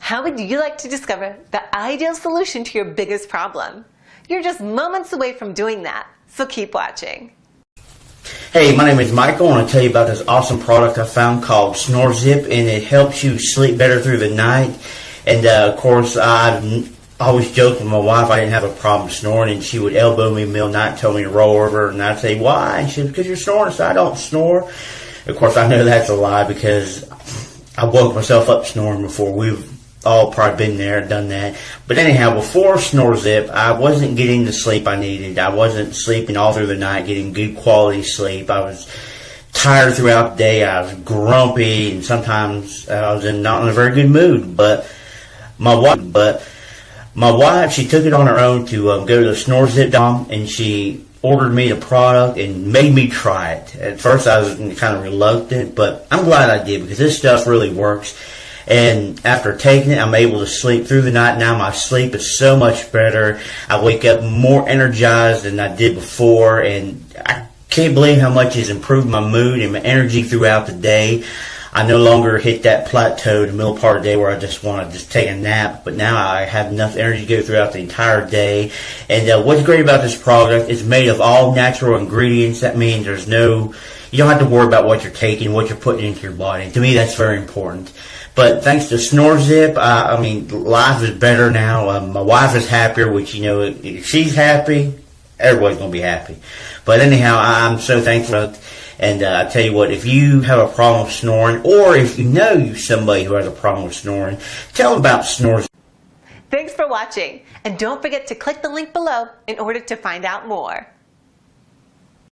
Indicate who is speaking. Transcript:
Speaker 1: How would you like to discover the ideal solution to your biggest problem? You're just moments away from doing that, so keep watching.
Speaker 2: Hey, my name is Michael. I want to tell you about this awesome product I found called SnoreZip, and it helps you sleep better through the night. And of course, I always joke with my wife I didn't have a problem snoring, and she would elbow me in the middle of the night and tell me to roll over, and I'd say, why? And she said, because you're snoring. So I don't snore. Of course, I know that's a lie because I woke myself up snoring before. We've all probably been there, done that. But anyhow, before SnoreZip, I wasn't getting the sleep I needed. I wasn't sleeping all through the night, getting good quality sleep. I was tired throughout the day. I was grumpy, and sometimes I was not in a very good mood. But my wife, she took it on her own to go to SnoreZip.com, and she ordered me the product and made me try it. At first, I was kind of reluctant, but I'm glad I did because this stuff really works. And after taking it, I'm able to sleep through the night. Now my sleep is so much better. I wake up more energized than I did before, and I can't believe how much it's improved my mood and my energy throughout the day. I no longer hit that plateau in the middle part of the day where I just want to just take a nap, but now I have enough energy to go throughout the entire day. And what's great about this product, it's made of all natural ingredients. That means you don't have to worry about what you're taking, what you're putting into your body. And to me, that's very important. But thanks to SnoreZip, life is better now. My wife is happier, which, if she's happy, everybody's going to be happy. But anyhow, I'm so thankful. And I tell you what, if you have a problem with snoring, or if you know somebody who has a problem with snoring, tell them about SnoreZip.
Speaker 1: Thanks for watching, and don't forget to click the link below in order to find out more.